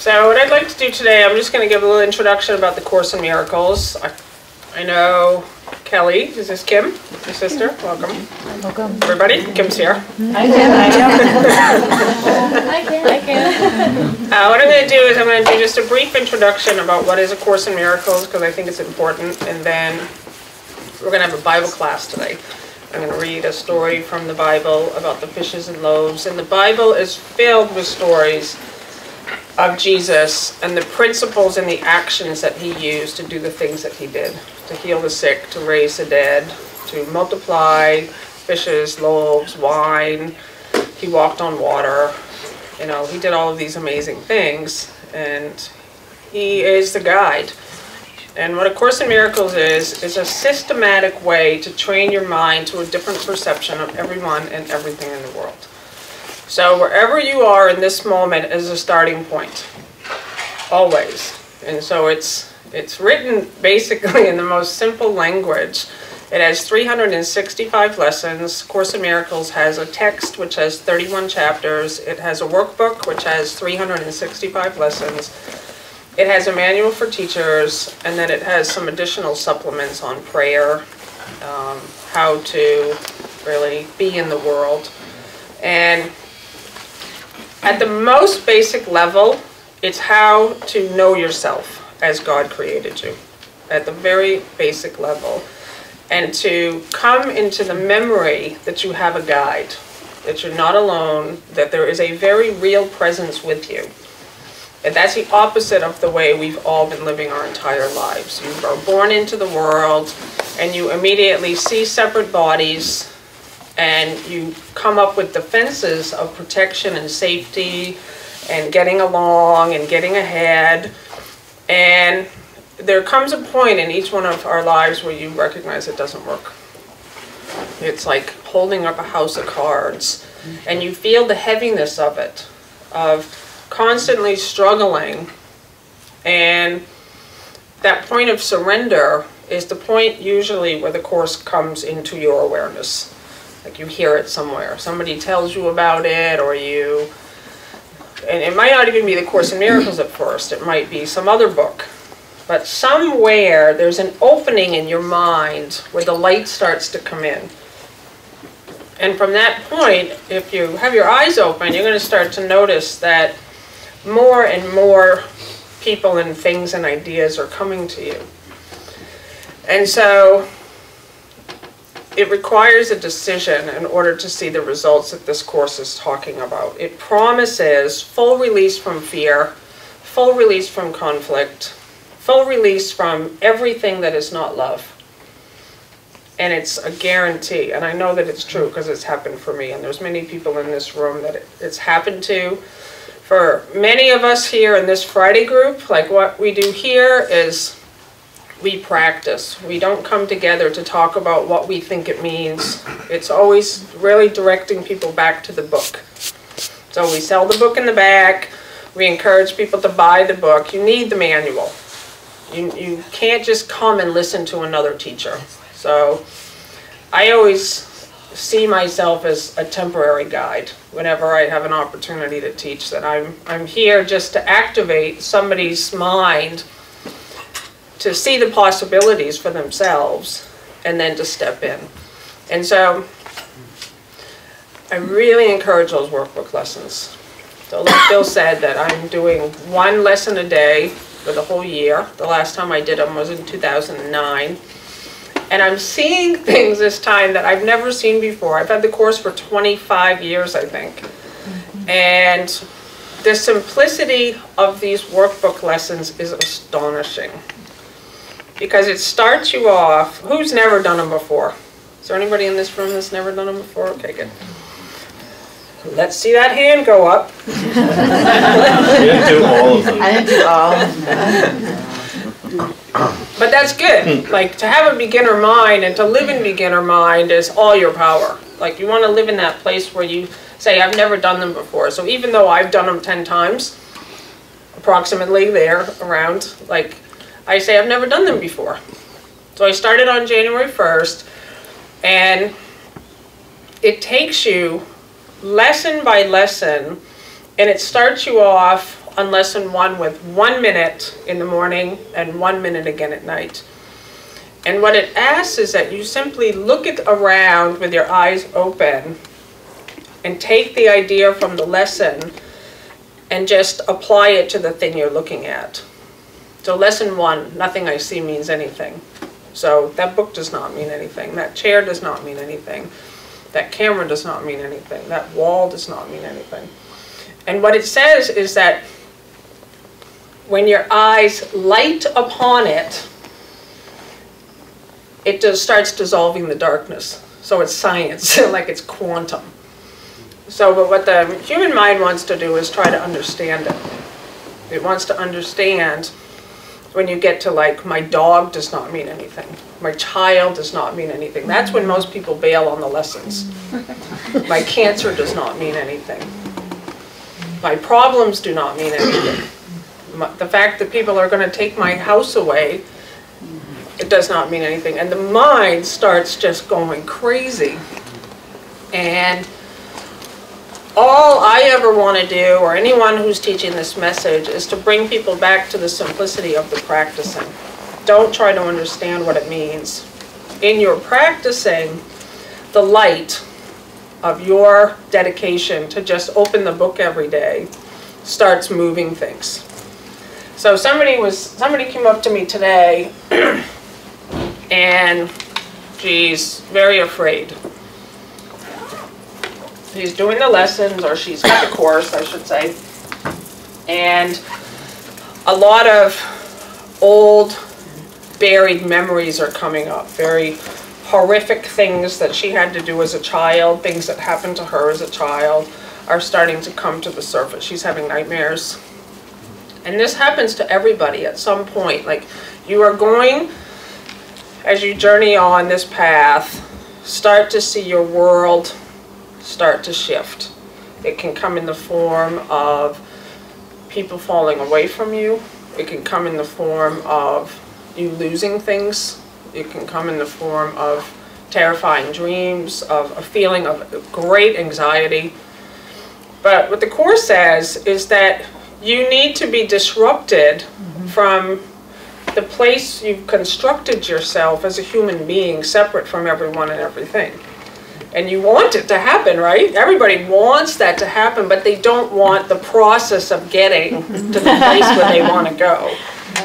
So what I'd like to do today, I'm just going to give a little introduction about the Course in Miracles. I know Kelly, this is Kim, your sister, welcome. Welcome. Everybody, Kim's here. Hi, Kim. Hi, Kim. What I'm going to do is I'm going to do just a brief introduction about what is A Course in Miracles, because I think it's important, and then we're going to have a Bible class today. I'm going to read a story from the Bible about the fishes and loaves, and the Bible is filled with stories of Jesus and the principles and the actions that he used to do the things that he did, to heal the sick, to raise the dead, to multiply fishes, loaves, wine. He walked on water. You know, he did all of these amazing things, and he is the guide. And what A Course in Miracles is a systematic way to train your mind to a different perception of everyone and everything in the world. So wherever you are in this moment is a starting point, always. And so it's written basically in the most simple language. It has 365 lessons. Course in Miracles has a text which has 31 chapters. It has a workbook which has 365 lessons. It has a manual for teachers, and then it has some additional supplements on prayer, how to really be in the world. And at the most basic level, it's how to know yourself as God created you, at the very basic level, and to come into the memory that you have a guide, that you're not alone, that there is a very real presence with you. And that's the opposite of the way we've all been living our entire lives. You are born into the world, and you immediately see separate bodies, and you come up with defenses of protection and safety and getting along and getting ahead. And there comes a point in each one of our lives where you recognize it doesn't work. It's like holding up a house of cards, and you feel the heaviness of it, of constantly struggling. And that point of surrender is the point usually where the Course comes into your awareness. Like you hear it somewhere. Somebody tells you about it, or you... And it might not even be the Course in Miracles at first. It might be some other book. But somewhere there's an opening in your mind where the light starts to come in. And from that point, if you have your eyes open, you're going to start to notice that more and more people and things and ideas are coming to you. And so it requires a decision in order to see the results that this Course is talking about. It promises full release from fear, full release from conflict, full release from everything that is not love. And it's a guarantee, and I know that it's true because it's happened for me, and there's many people in this room that it's happened to. For many of us here in this Friday group, like what we do here is we practice. We don't come together to talk about what we think it means. It's always really directing people back to the book. So we sell the book in the back. We encourage people to buy the book. You need the manual. You can't just come and listen to another teacher. So I always see myself as a temporary guide whenever I have an opportunity to teach, that I'm here just to activate somebody's mind to see the possibilities for themselves, and then to step in. And so I really encourage those workbook lessons. So like Bill said, that I'm doing one lesson a day for the whole year. The last time I did them was in 2009. And I'm seeing things this time that I've never seen before. I've had the Course for 25 years, I think. And the simplicity of these workbook lessons is astonishing. Because it starts you off, who's never done them before? Is there anybody in this room that's never done them before? Okay, good. Let's see that hand go up. I didn't do all of them. I didn't do all. But that's good. Like, to have a beginner mind and to live in beginner mind is all your power. Like, you want to live in that place where you say, I've never done them before. So even though I've done them 10 times, approximately there, around, like, I say I've never done them before. So I started on January 1st, and it takes you lesson by lesson, and it starts you off on lesson 1 with 1 minute in the morning and 1 minute again at night. And what it asks is that you simply look around with your eyes open and take the idea from the lesson and just apply it to the thing you're looking at. So lesson 1, nothing I see means anything. So that book does not mean anything. That chair does not mean anything. That camera does not mean anything. That wall does not mean anything. And what it says is that when your eyes light upon it, it just starts dissolving the darkness. So it's science, like it's quantum. So but what the human mind wants to do is try to understand it. It wants to understand when you get to like, my dog does not mean anything. My child does not mean anything. That's when most people bail on the lessons. My cancer does not mean anything. My problems do not mean anything. The fact that people are going to take my house away, it does not mean anything. And the mind starts just going crazy. And all I ever want to do, or anyone who's teaching this message, is to bring people back to the simplicity of the practicing. Don't try to understand what it means. In your practicing, the light of your dedication to just open the book every day starts moving things. So somebody came up to me today and she's very afraid. She's doing the lessons, or she's got the course, I should say. And a lot of old buried memories are coming up. Very horrific things that she had to do as a child, things that happened to her as a child, are starting to come to the surface. She's having nightmares. And this happens to everybody at some point. Like, you are going, as you journey on this path, start to see your world start to shift. It can come in the form of people falling away from you. It can come in the form of you losing things. It can come in the form of terrifying dreams, of a feeling of great anxiety. But what the Course says is that you need to be disrupted from the place you've constructed yourself as a human being, separate from everyone and everything. And you want it to happen, right? Everybody wants that to happen, but they don't want the process of getting to the place where they want to go.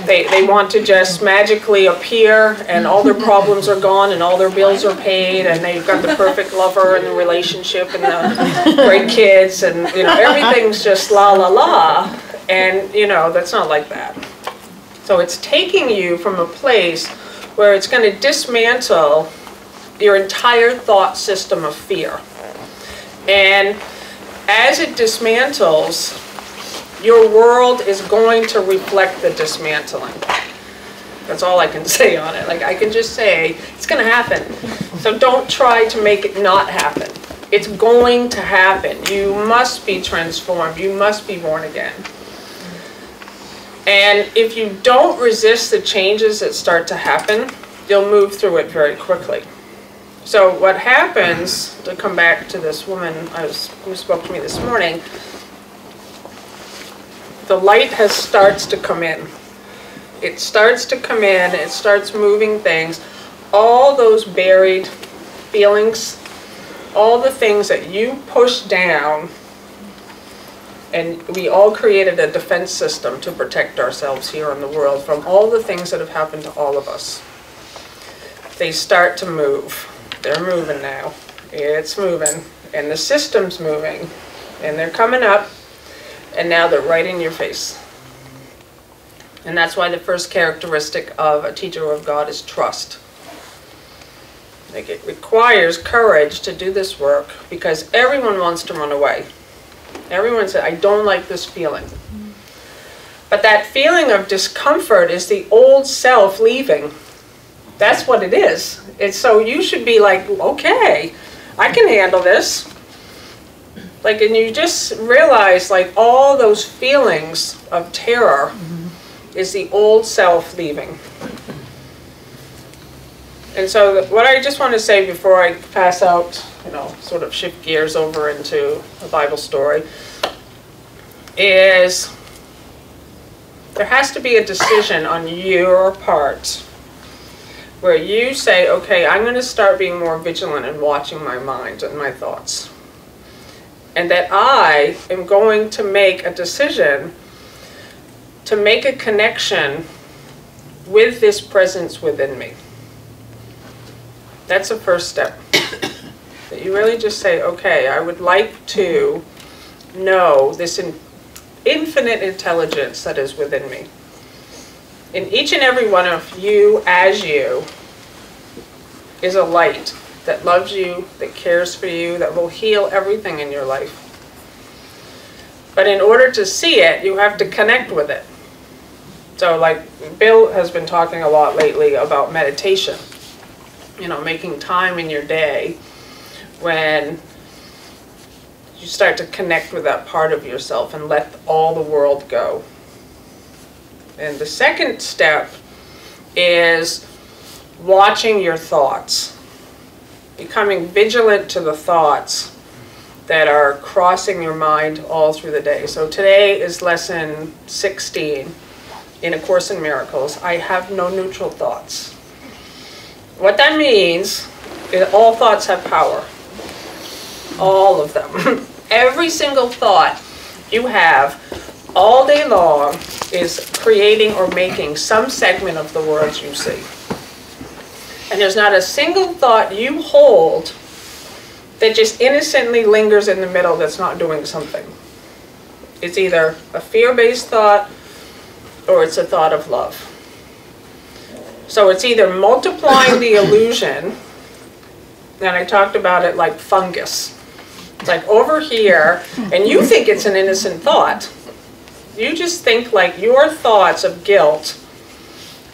They want to just magically appear, and all their problems are gone, and all their bills are paid, and they've got the perfect lover and the relationship and the great kids, and everything's just la la la. And that's not like that. So it's taking you from a place where it's going to dismantle your entire thought system of fear. And as it dismantles, your world is going to reflect the dismantling. That's all I can say on it. Like, I can just say, it's going to happen. So don't try to make it not happen. It's going to happen. You must be transformed. You must be born again. And if you don't resist the changes that start to happen, you'll move through it very quickly. So what happens, to come back to this woman who spoke to me this morning, the light starts to come in. It starts to come in, it starts moving things. All those buried feelings, all the things that you pushed down, and we all created a defense system to protect ourselves here in the world from all the things that have happened to all of us. They start to move. They're moving now. It's moving. And the system's moving. And they're coming up. And now they're right in your face. And that's why the first characteristic of a teacher of God is trust. Like, it requires courage to do this work, because everyone wants to run away. Everyone says, I don't like this feeling. But that feeling of discomfort is the old self leaving. That's what it is. It's so you should be like, okay, I can handle this. Like, and you just realize, like, all those feelings of terror is the old self leaving. And so what I just want to say before I pass out, sort of shift gears over into a Bible story, is there has to be a decision on your part where you say, okay, I'm going to start being more vigilant and watching my mind and my thoughts. And that I am going to make a decision to make a connection with this presence within me. That's the first step. That you really just say, okay, I would like to know this infinite intelligence that is within me. In each and every one of you, as you, is a light that loves you, that cares for you, that will heal everything in your life. But in order to see it, you have to connect with it. So like Bill has been talking a lot lately about meditation. You know, making time in your day when you start to connect with that part of yourself and let all the world go. And the second step is watching your thoughts, becoming vigilant to the thoughts that are crossing your mind all through the day. So today is lesson 16 in A Course in Miracles. I have no neutral thoughts. What that means is all thoughts have power. All of them. Every single thought you have all day long is creating or making some segment of the world you see. And there's not a single thought you hold that just innocently lingers in the middle that's not doing something. It's either a fear-based thought or it's a thought of love. So it's either multiplying the illusion, and I talked about it like fungus. It's like over here, and you think it's an innocent thought. You just think like your thoughts of guilt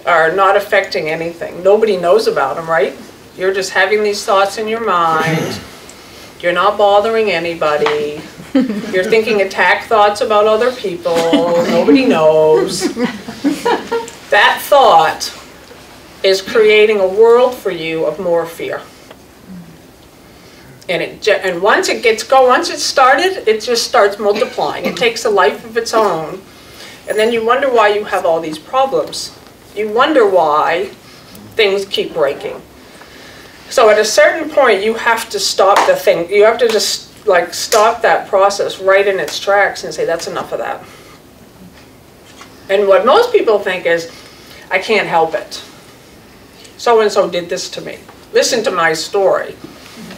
are not affecting anything. Nobody knows about them, right? You're just having these thoughts in your mind. You're not bothering anybody. You're thinking attack thoughts about other people. Nobody knows. That thought is creating a world for you of more fear. And once it gets going, once it's started, it just starts multiplying. It takes a life of its own. And then you wonder why you have all these problems. You wonder why things keep breaking. So at a certain point, you have to stop the thing. You have to just like stop that process right in its tracks and say, that's enough of that. And what most people think is, I can't help it. So-and-so did this to me. Listen to my story.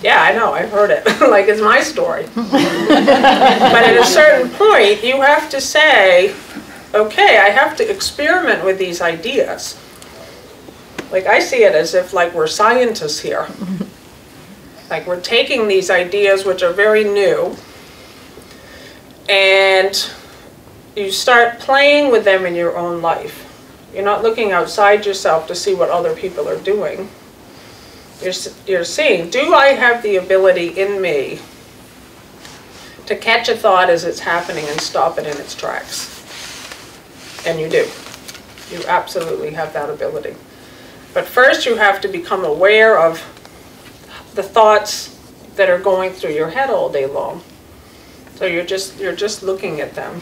Yeah, I know, I've heard it. Like, it's my story. But at a certain point, you have to say, okay, I have to experiment with these ideas. Like, I see it as if, like, we're scientists here. Like, we're taking these ideas, which are very new, and you start playing with them in your own life. You're not looking outside yourself to see what other people are doing. You're seeing, do I have the ability in me to catch a thought as it's happening and stop it in its tracks? And you do. You absolutely have that ability. But first you have to become aware of the thoughts that are going through your head all day long. So you're just looking at them.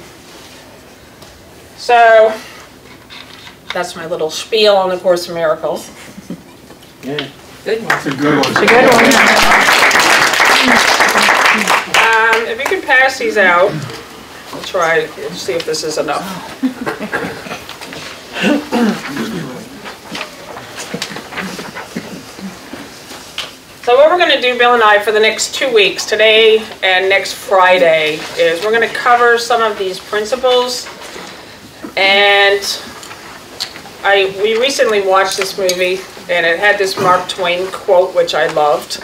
So that's my little spiel on the Course in Miracles. Yeah. Good one. It's a good one. It's a good one. If you could pass these out, I'll try to see if this is enough. So what we're going to do, Bill and I, for the next 2 weeks, today and next Friday, is we're going to cover some of these principles. And we recently watched this movie, and it had this Mark Twain quote, which I loved.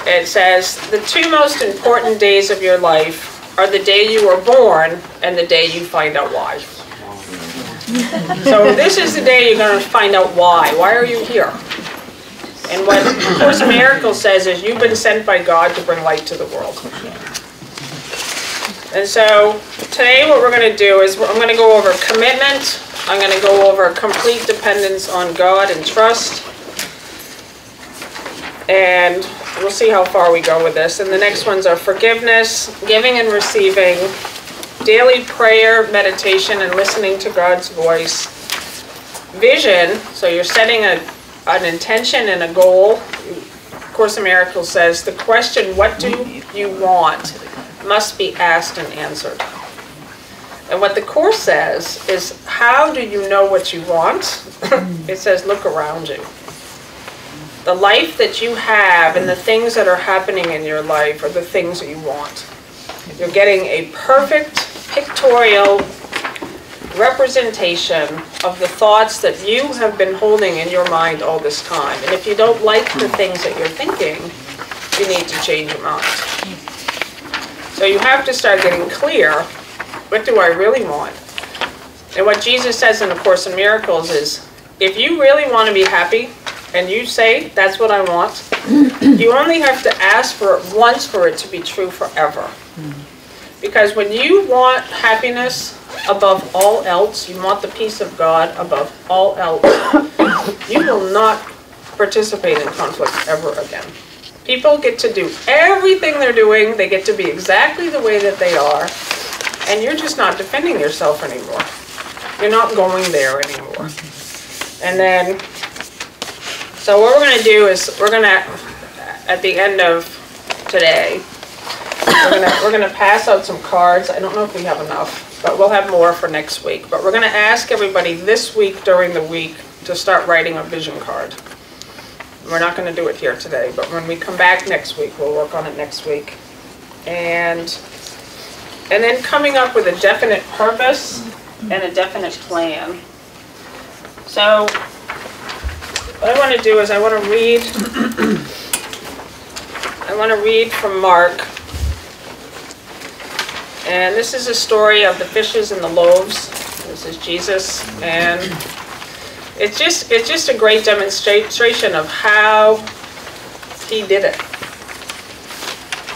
It says, "The two most important days of your life are the day you were born and the day you find out why." So this is the day you're going to find out why. Why are you here? And what A Course in Miracles says is you've been sent by God to bring light to the world. And so today what we're going to do is I'm going to go over commitment. I'm going to go over complete dependence on God and trust. And we'll see how far we go with this. And the next ones are forgiveness, giving and receiving, daily prayer, meditation, and listening to God's voice. Vision, so you're setting an intention and a goal. Course in Miracles says the question, what do you want, must be asked and answered. And what the Course says is, how do you know what you want? It says, look around you. The life that you have and the things that are happening in your life are the things that you want. You're getting a perfect pictorial representation of the thoughts that you have been holding in your mind all this time. And if you don't like the things that you're thinking, you need to change your mind. So you have to start getting clear, what do I really want? And what Jesus says in the Course in Miracles is, if you really want to be happy, and you say, that's what I want, you only have to ask for it once for it to be true forever. Because when you want happiness above all else, you want the peace of God above all else, you will not participate in conflict ever again. People get to do everything they're doing, they get to be exactly the way that they are, and you're just not defending yourself anymore. You're not going there anymore. And then, so what we're going to do is, we're going to, at the end of today, we're going to pass out some cards. I don't know if we have enough, but we'll have more for next week. But we're going to ask everybody this week, during the week, to start writing a vision card. We're not going to do it here today, but when we come back next week, we'll work on it next week. And then coming up with a definite purpose and a definite plan. So what I want to do is I want to read from Mark. And this is a story of the fishes and the loaves. This is Jesus, and it's just a great demonstration of how he did it.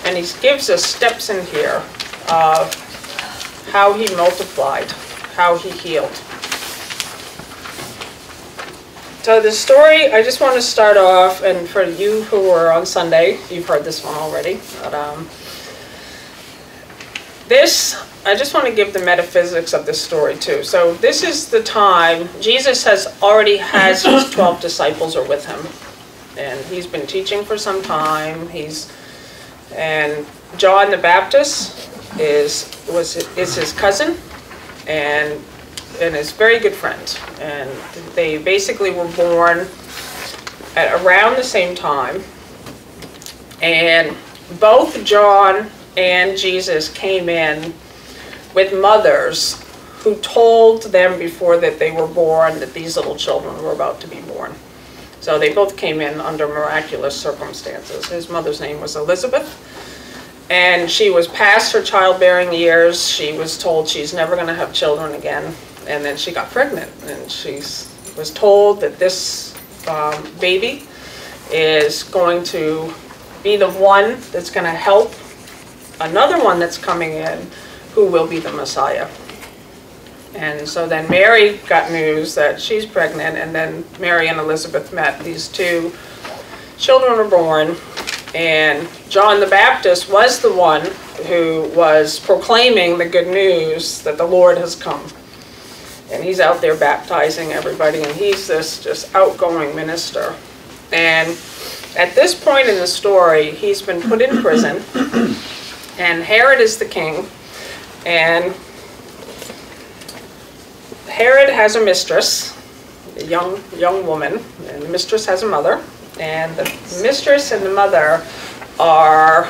And he gives us steps in here of how he multiplied, how he healed. So the story, I just want to start off, and for you who were on Sunday, you've heard this one already, but I just want to give the metaphysics of this story too. So this is the time, Jesus already has his 12 disciples are with him. And he's been teaching for some time. And John the Baptist is his cousin and his very good friend. And they basically were born at around the same time. And both John and Jesus came in with mothers who told them before that they were born that these little children were about to be born. So they both came in under miraculous circumstances. His mother's name was Elizabeth, and she was past her childbearing years. She was told she's never going to have children again, and then she got pregnant, and she was told that this baby is going to be the one that's going to help another one that's coming in, who will be the Messiah. And so then Mary got news that she's pregnant, and then Mary and Elizabeth met. These two children were born, and John the Baptist was the one who was proclaiming the good news that the Lord has come. And he's out there baptizing everybody, and he's this just outgoing minister. And at this point in the story, he's been put in prison, and Herod is the king, and Herod has a mistress, a young woman, and the mistress has a mother, and the mistress and the mother are,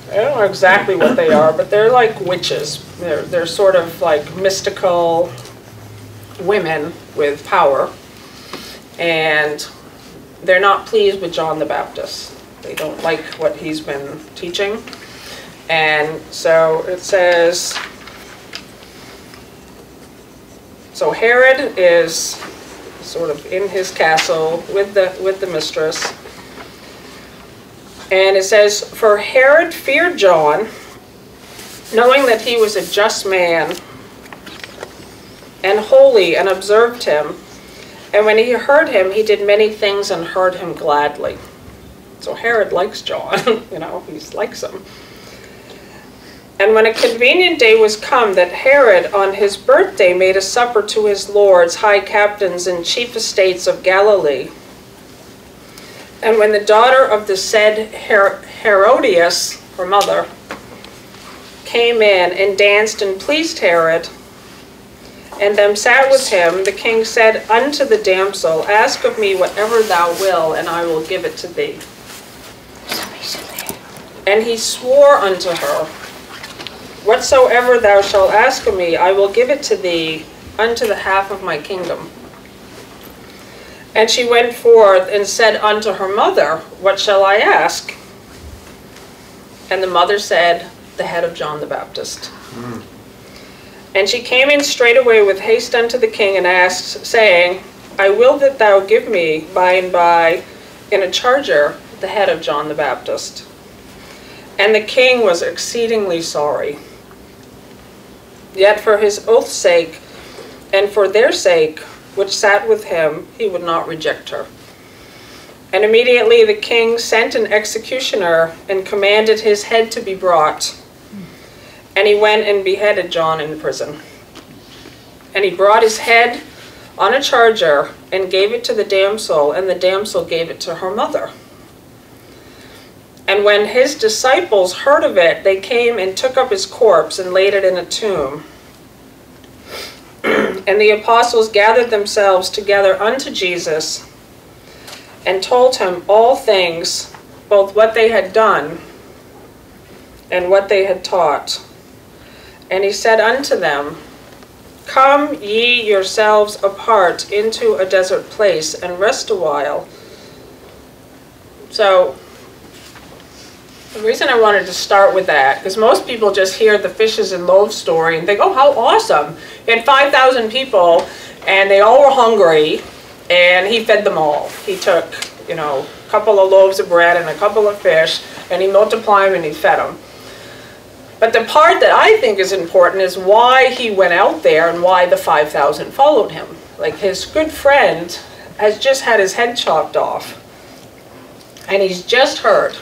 I don't know exactly what they are, but they're like witches. They're sort of like mystical women with power, and they're not pleased with John the Baptist. They don't like what he's been teaching. And so it says, so Herod is sort of in his castle with the mistress. And it says, for Herod feared John, knowing that he was a just man and holy, and observed him. And when he heard him, he did many things and heard him gladly. So Herod likes John, he likes him. And when a convenient day was come, that Herod on his birthday made a supper to his lords, high captains, and chief estates of Galilee. And when the daughter of the said Herodias, her mother, came in and danced and pleased Herod, and them sat with him, the king said unto the damsel, Ask of me whatever thou wilt, and I will give it to thee. And he swore unto her, Whatsoever thou shalt ask of me, I will give it to thee unto the half of my kingdom. And she went forth and said unto her mother, What shall I ask? And the mother said, The head of John the Baptist. And she came in straightway with haste unto the king and asked, saying, I will that thou give me by and by in a charger the head of John the Baptist. And the king was exceedingly sorry. Yet for his oath's sake, and for their sake, which sat with him, he would not reject her. And immediately the king sent an executioner, and commanded his head to be brought. And he went and beheaded John in prison. And he brought his head on a charger, and gave it to the damsel, and the damsel gave it to her mother. And when his disciples heard of it, they came and took up his corpse and laid it in a tomb. And the apostles gathered themselves together unto Jesus and told him all things, both what they had done and what they had taught. And he said unto them, Come ye yourselves apart into a desert place and rest a while. So, the reason I wanted to start with that, because most people just hear the fishes and loaves story and think, oh, how awesome. He had 5,000 people, and they all were hungry, and he fed them all. He took, a couple of loaves of bread and a couple of fish, and he multiplied them and he fed them. But the part that I think is important is why he went out there and why the 5,000 followed him. Like, his good friend has just had his head chopped off, and he's just heard.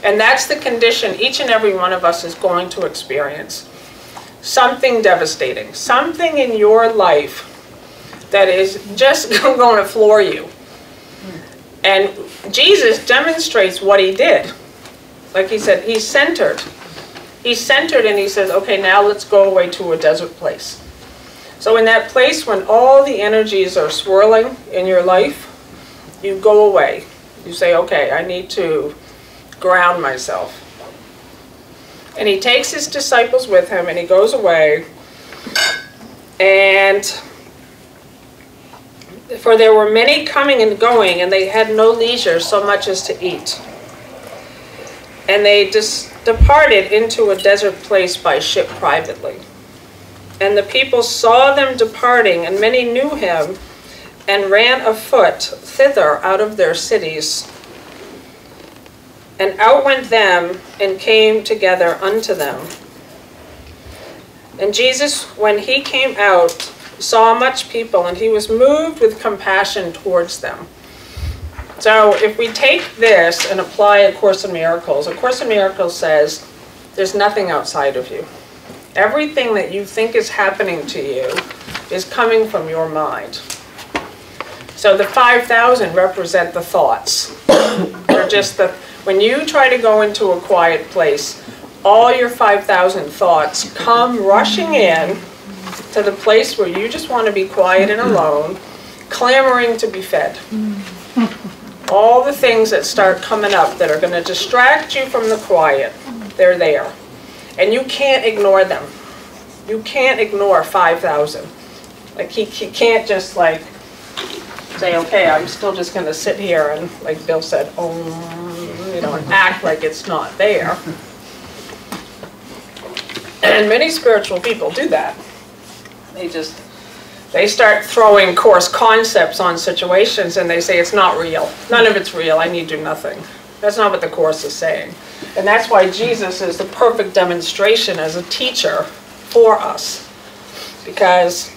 And that's the condition each and every one of us is going to experience. Something devastating. Something in your life that is just going to floor you. And Jesus demonstrates what he did. Like he said, he's centered. He's centered, and he says, okay, now let's go away to a desert place. So in that place when all the energies are swirling in your life, you go away. You say, okay, I need to ground myself. And he takes his disciples with him, and he goes away. And for there were many coming and going, and they had no leisure so much as to eat. And they departed into a desert place by ship privately. And the people saw them departing, and many knew him, and ran afoot thither out of their cities. And out went them, and came together unto them. And Jesus, when he came out, saw much people, and he was moved with compassion towards them. So if we take this and apply A Course in Miracles says, there's nothing outside of you. Everything that you think is happening to you is coming from your mind. So the 5,000 represent the thoughts. They're just when you try to go into a quiet place, all your 5,000 thoughts come rushing in to the place where you just want to be quiet and alone, clamoring to be fed. All the things that start coming up that are going to distract you from the quiet, they're there. And you can't ignore them. You can't ignore 5,000. Like, he can't just, like, say, okay, I'm still just going to sit here and, like Bill said, and act like it's not there. And many spiritual people do that. They start throwing course concepts on situations, and they say it's not real. None of it's real. I need do nothing. That's not what the Course is saying. And that's why Jesus is the perfect demonstration as a teacher for us. Because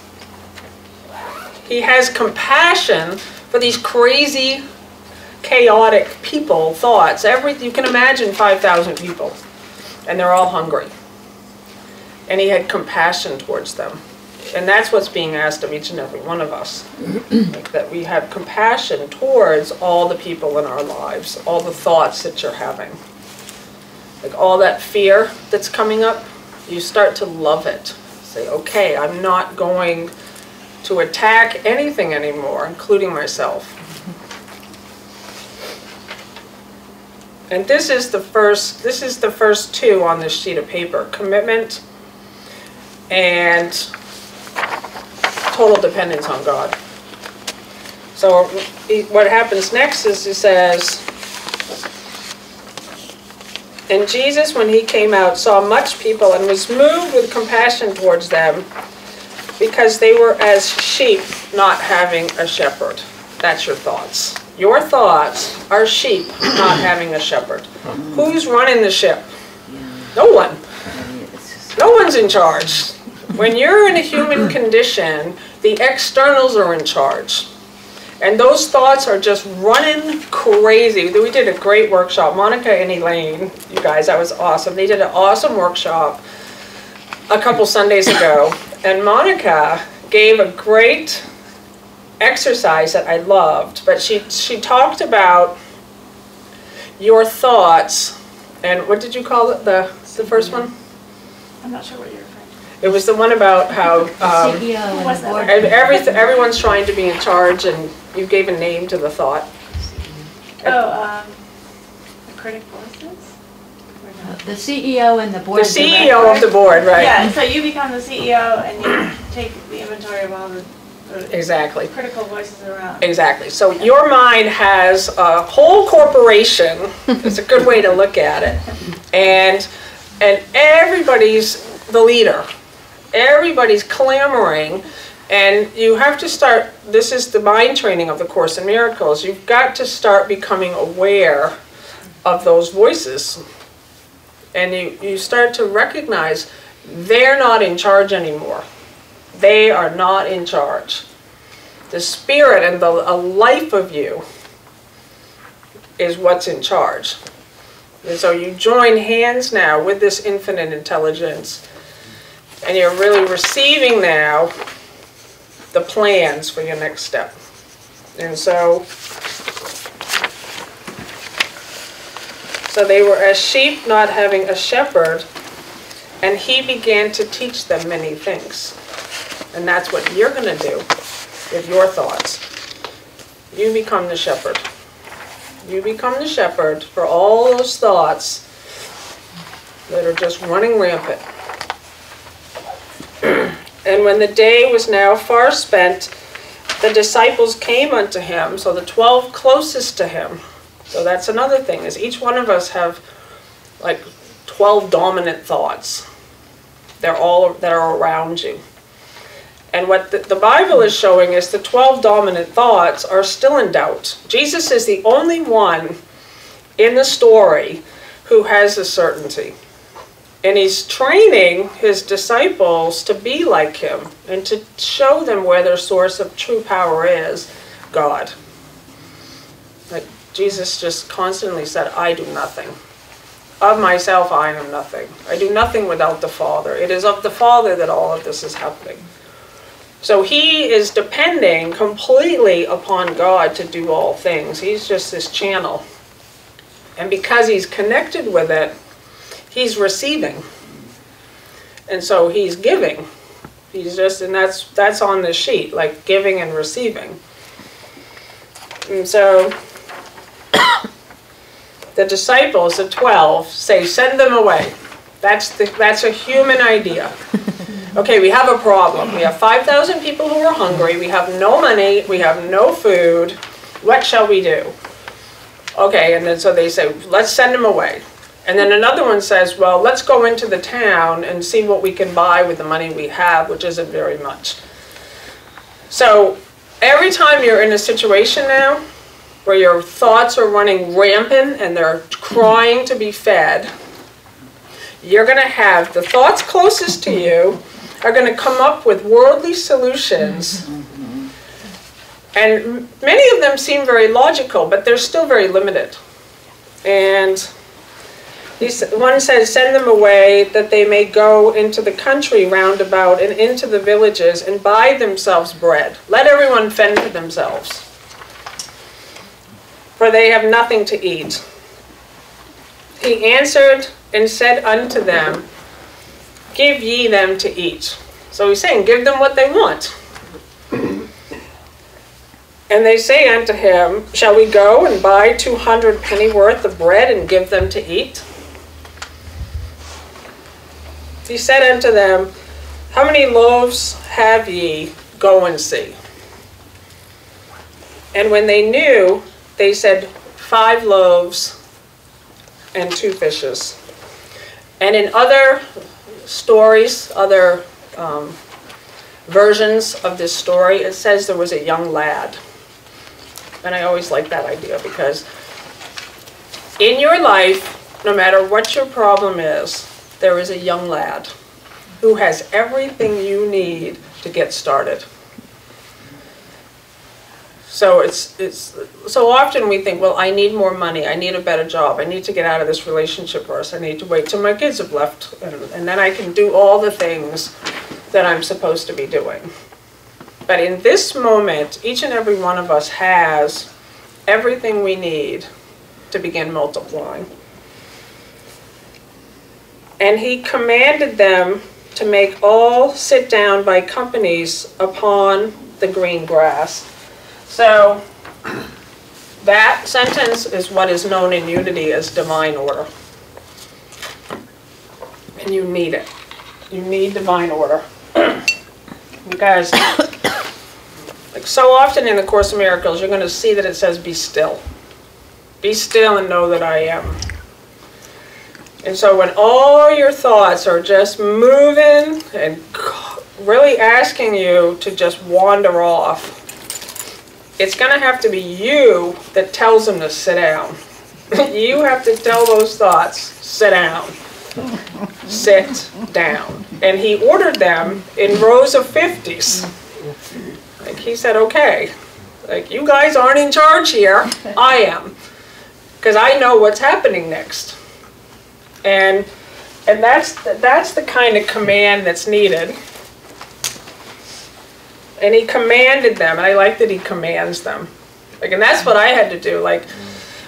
he has compassion for these crazy, chaotic people, thoughts. You can imagine 5,000 people, and they're all hungry. and he had compassion towards them. And that's what's being asked of each and every one of us. Like that we have compassion towards all the people in our lives, all the thoughts that you're having. Like all that fear that's coming up, you start to love it. Say, okay, I'm not going to attack anything anymore, including myself. And this is the first two on this sheet of paper: commitment and total dependence on God. So what happens next is it says, and Jesus, when he came out, saw much people and was moved with compassion towards them, because they were as sheep not having a shepherd. That's your thoughts. Your thoughts are sheep not having a shepherd. Who's running the ship? No one. No one's in charge. When you're in a human condition, the externals are in charge. And those thoughts are just running crazy. We did a great workshop. Monica and Elaine, you guys, that was awesome. They did an awesome workshop a couple Sundays ago. And Monica gave a great exercise that I loved. But she talked about your thoughts. And what did you call it, the first one? I'm not sure what you're referring to. It was the one about how CEO and board. everyone's trying to be in charge, and you gave a name to the thought. Oh, the critic voices? The CEO and the board. The CEO of the board, right? Yeah, so you become the CEO and you take the inventory of all the Exactly. critical voices around. Exactly. So your mind has a whole corporation. It's a good way to look at it. And everybody's the leader. Everybody's clamoring. And you have to start, this is the mind training of the Course in Miracles. You've got to start becoming aware of those voices. And you start to recognize they're not in charge anymore. They are not in charge. The spirit and a life of you is what's in charge. And so you join hands now with this infinite intelligence, and you're really receiving now the plans for your next step. And so they were as sheep not having a shepherd, and he began to teach them many things. And that's what you're going to do with your thoughts. You become the shepherd. You become the shepherd for all those thoughts that are just running rampant. And when the day was now far spent, the disciples came unto him, so the 12 closest to him. So that's another thing, is each one of us have like 12 dominant thoughts. That are around you. And what the Bible is showing is the 12 dominant thoughts are still in doubt. Jesus is the only one in the story who has a certainty. And he's training his disciples to be like him and to show them where their source of true power is, God. Like Jesus just constantly said, I do nothing. Of myself, I am nothing. I do nothing without the Father. It is of the Father that all of this is happening. So he is depending completely upon God to do all things. He's just this channel. And because he's connected with it, he's receiving. And so he's giving. He's just, and that's on the sheet, like giving and receiving. And so the disciples, the 12, say, send them away. That's a human idea. Okay, we have a problem. We have 5,000 people who are hungry. We have no money. We have no food. What shall we do? Okay, and then so they say, let's send them away. And then another one says, well, let's go into the town and see what we can buy with the money we have, which isn't very much. So every time you're in a situation now where your thoughts are running rampant and they're crying to be fed, you're going to have the thoughts closest to you are going to come up with worldly solutions. And many of them seem very logical, but they're still very limited. And One says, send them away that they may go into the country round about and into the villages and buy themselves bread. Let everyone fend for themselves, for they have nothing to eat. He answered and said unto them, give ye them to eat. So he's saying, give them what they want. And they say unto him, shall we go and buy 200 pennyworth of bread and give them to eat? He said unto them, how many loaves have ye? Go and see. And when they knew, they said, 5 loaves and 2 fishes. And in other stories, other versions of this story, it says there was a young lad. And I always like that idea, because in your life, no matter what your problem is, there is a young lad who has everything you need to get started. So so often we think, well, I need more money, I need a better job, I need to get out of this relationship first, I need to wait till my kids have left, and then I can do all the things that I'm supposed to be doing. But in this moment, each and every one of us has everything we need to begin multiplying. And he commanded them to make all sit down by companies upon the green grass. So that sentence is what is known in Unity as divine order. And you need it. You need divine order. Because like so often in the Course in Miracles, you're going to see that it says, be still. Be still and know that I am. And so when all your thoughts are just moving and really asking you to just wander off, it's going to have to be you that tells them to sit down. You have to tell those thoughts, sit down. Sit down. And he ordered them in rows of 50s. Like he said, okay, like you guys aren't in charge here, I am. Because I know what's happening next. And that's the kind of command that's needed. And he commanded them, and I like that he commands them. Like, and that's what I had to do. Like,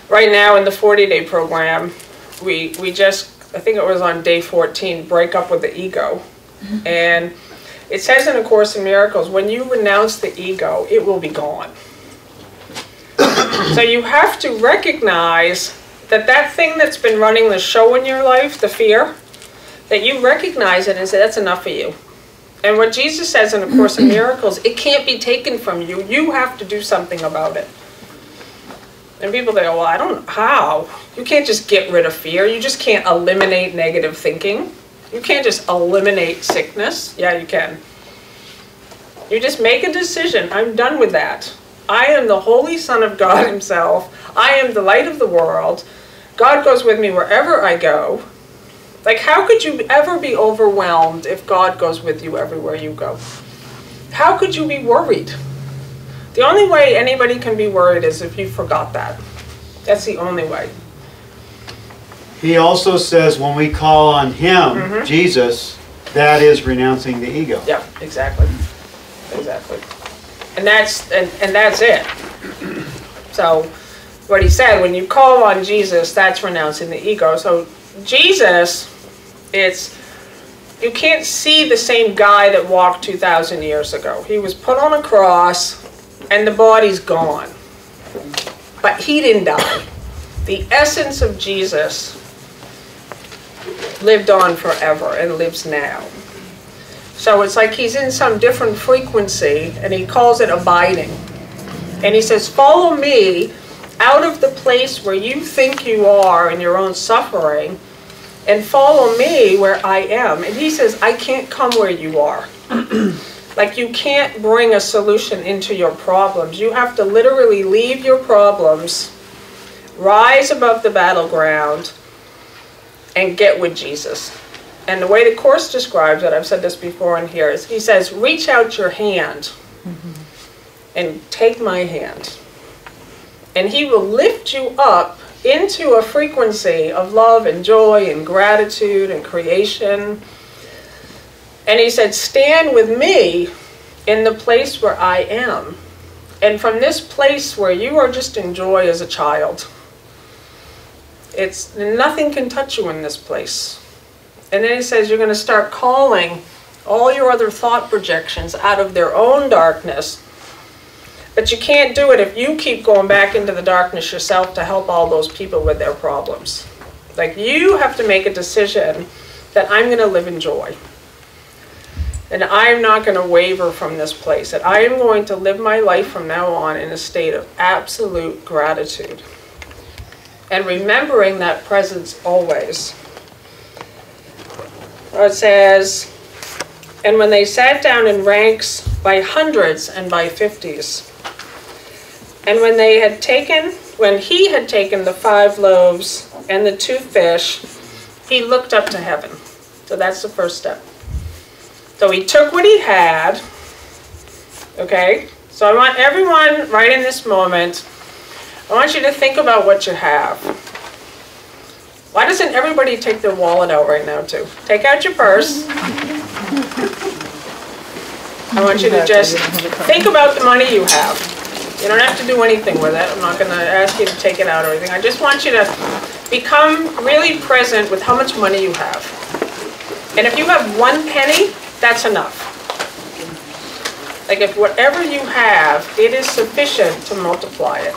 right now in the 40-day program, we just, I think it was on day 14, break up with the ego. And it says in A Course in Miracles, when you renounce the ego, it will be gone. So you have to recognize that that thing that's been running the show in your life, the fear, that you recognize it and say, that's enough of you. And what Jesus says in A Course in Miracles, it can't be taken from you. You have to do something about it. And people say, well, I don't know how. You can't just get rid of fear. You just can't eliminate negative thinking. You can't just eliminate sickness. Yeah, you can. You just make a decision. I'm done with that. I am the Holy Son of God himself. I am the light of the world. God goes with me wherever I go. Like, how could you ever be overwhelmed if God goes with you everywhere you go? How could you be worried? The only way anybody can be worried is if you forgot that. That's the only way. He also says when we call on him, Jesus, that is renouncing the ego. Yeah, exactly. Exactly. And that's it. So what he said, when you call on Jesus, that's renouncing the ego. So Jesus, you can't see the same guy that walked 2,000 years ago. He was put on a cross and the body's gone. But he didn't die. The essence of Jesus lived on forever and lives now. So it's like he's in some different frequency, and he calls it abiding. And he says, follow me out of the place where you think you are in your own suffering, and follow me where I am. And he says, I can't come where you are. Like, you can't bring a solution into your problems. You have to literally leave your problems, rise above the battleground, and get with Jesus. And the way the Course describes it, I've said this before in here, is he says, reach out your hand and take my hand. And he will lift you up into a frequency of love and joy and gratitude and creation. And he said, stand with me in the place where I am. And from this place where you are just in joy as a child, nothing can touch you in this place. And then he says you're going to start calling all your other thought projections out of their own darkness. But you can't do it if you keep going back into the darkness yourself to help all those people with their problems. Like, you have to make a decision that I'm going to live in joy. And I'm not going to waver from this place. That I am going to live my life from now on in a state of absolute gratitude. And remembering that presence always. It says, and when they sat down in ranks by hundreds and by 50s, and when he had taken the 5 loaves and the 2 fish, he looked up to heaven. So that's the first step. So he took what he had, okay? So I want everyone right in this moment, I want you to think about what you have. Why doesn't everybody take their wallet out right now too? Take out your purse. I want you to just think about the money you have. You don't have to do anything with it. I'm not going to ask you to take it out or anything. I just want you to become really present with how much money you have. And if you have 1 penny, that's enough. Like, if whatever you have, it is sufficient to multiply it.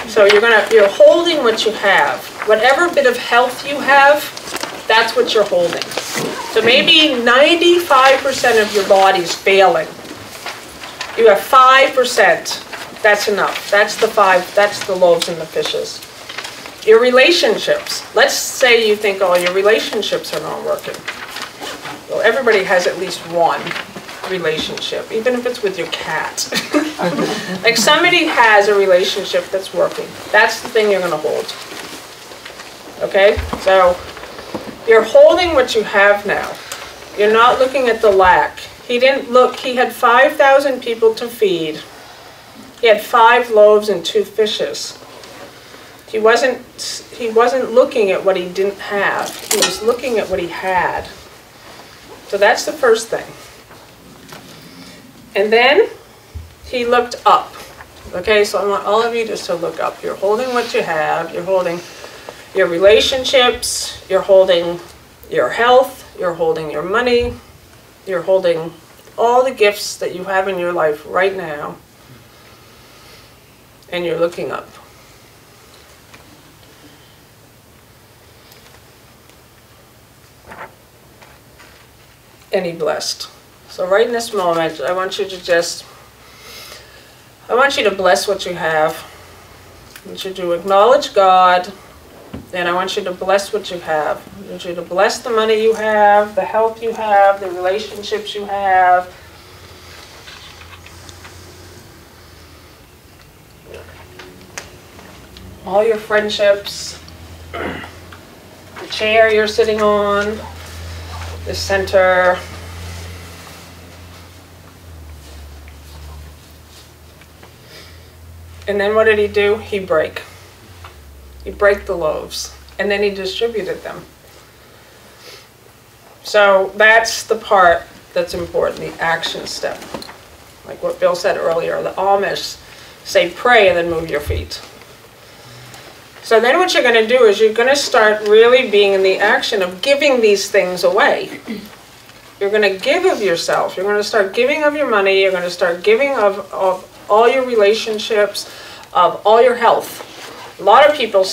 So you're holding what you have. Whatever bit of health you have, that's what you're holding. So maybe 95% of your body's failing. You have 5%. That's enough. That's the loaves and the fishes. Your relationships. Let's say you think, oh, your relationships are not working. Well, everybody has at least one relationship, even if it's with your cat. Like, somebody has a relationship that's working. That's the thing you're going to hold. Okay? So you're holding what you have now. You're not looking at the lack. He didn't look. He had 5,000 people to feed. He had 5 loaves and 2 fishes. He wasn't looking at what he didn't have. He was looking at what he had. So that's the first thing. And then he looked up. Okay, so I want all of you just to look up. You're holding what you have. You're holding your relationships. You're holding your health. You're holding your money. You're holding all the gifts that you have in your life right now. And you're looking up. And he blessed. So right in this moment, I want you to bless what you have. I want you to acknowledge God, and I want you to bless what you have. I want you to bless the money you have, the health you have, the relationships you have. All your friendships, the chair you're sitting on, the center. And then what did he do? He break the loaves, and then he distributed them. So that's the part that's important, the action step. Like what Bill said earlier, the Amish say pray and then move your feet. So then what you're going to do is you're going to start really being in the action of giving these things away. You're going to give of yourself. You're going to start giving of your money. You're going to start giving of all your relationships, of all your health. A lot of people,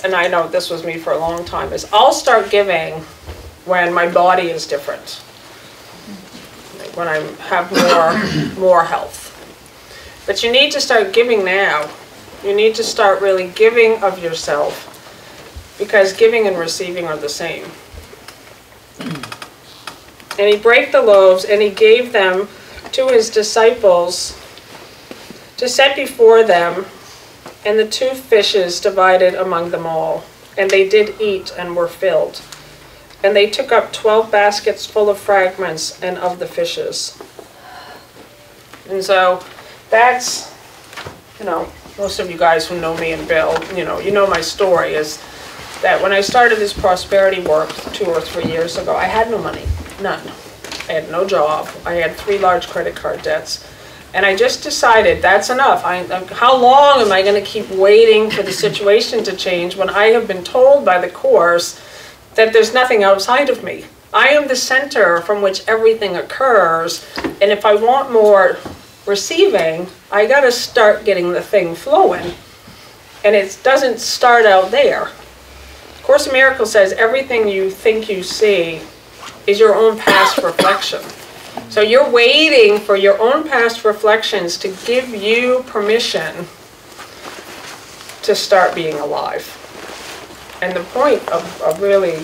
and I know this was me for a long time, is I'll start giving when my body is different. When I have more health. But you need to start giving now. You need to start really giving of yourself, because giving and receiving are the same. And he brake the loaves, and he gave them to his disciples to set before them, and the 2 fishes divided among them all. And they did eat and were filled. And they took up 12 baskets full of fragments and of the fishes. And so that's, most of you guys who know me and Bill, you know my story, is that when I started this prosperity work 2 or 3 years ago, I had no money, none. I had no job. I had 3 large credit card debts. And I just decided that's enough. How long am I going to keep waiting for the situation to change when I have been told by the Course that there's nothing outside of me? I am the center from which everything occurs, and if I want more receiving, I got to start getting the thing flowing. And it doesn't start out there. Course in Miracles says everything you think you see is your own past reflection. So you're waiting for your own past reflections to give you permission to start being alive. And the point of really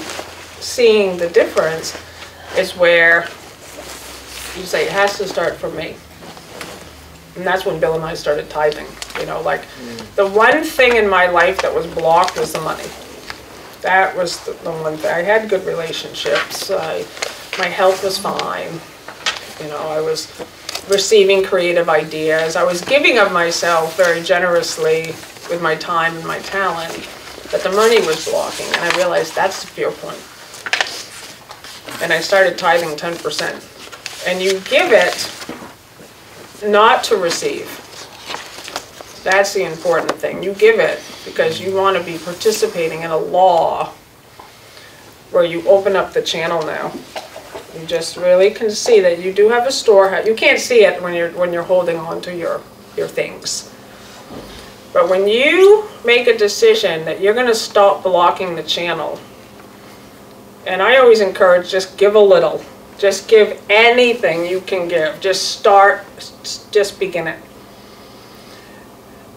seeing the difference is where you say it has to start from me. And that's when Bill and I started tithing. The one thing in my life that was blocked was the money. That was the one thing. I had good relationships. My health was fine. I was receiving creative ideas. I was giving of myself very generously with my time and my talent, but the money was blocking, and I realized that's the fear point. And I started tithing 10%. And you give it not to receive. That's the important thing. You give it because you want to be participating in a law where you open up the channel now. You just really can see that you do have a storehouse. You can't see it when you're holding on to your things. But when you make a decision that you're going to stop blocking the channel, and I always encourage, just give a little. Just give anything you can give. Just start, just begin it.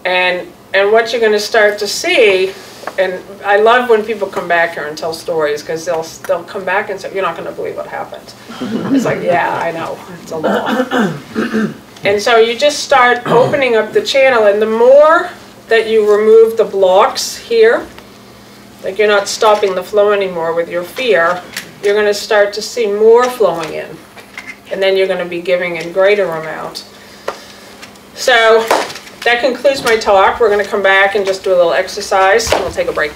And what you're going to start to see, and I love when people come back here and tell stories, because they'll come back and say, you're not going to believe what happened. It's like, yeah, I know, it's a law. And so you just start opening up the channel, and the more that you remove the blocks here, like you're not stopping the flow anymore with your fear, you're going to start to see more flowing in. And then you're going to be giving in greater amount. So that concludes my talk. We're going to come back and just do a little exercise, and we'll take a break.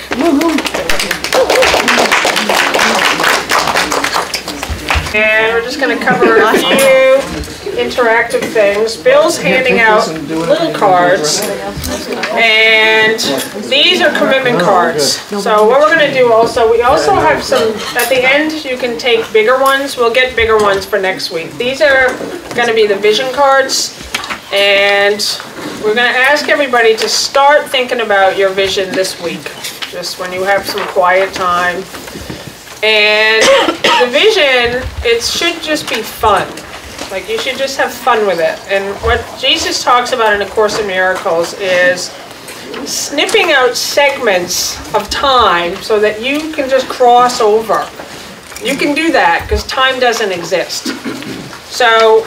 And we're just going to cover a few interactive things. Bill's handing out little cards, and these are commitment cards. So what we're going to do also, we also have some, at the end you can take bigger ones. We'll get bigger ones for next week. These are going to be the vision cards, and we're going to ask everybody to start thinking about your vision this week, just when you have some quiet time. And the vision, it should just be fun. Like, you should just have fun with it. And what Jesus talks about in A Course in Miracles is snipping out segments of time so that you can just cross over. You can do that because time doesn't exist. So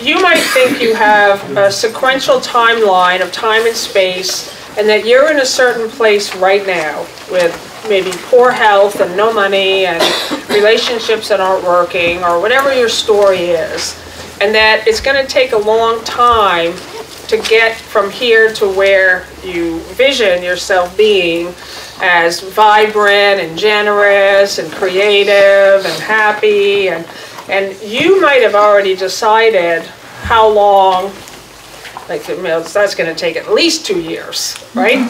you might think you have a sequential timeline of time and space, and that you're in a certain place right now with maybe poor health and no money and relationships that aren't working, or whatever your story is, and that it's going to take a long time to get from here to where you vision yourself being as vibrant and generous and creative and happy, and you might have already decided how long. Like, that's going to take at least 2 years, right?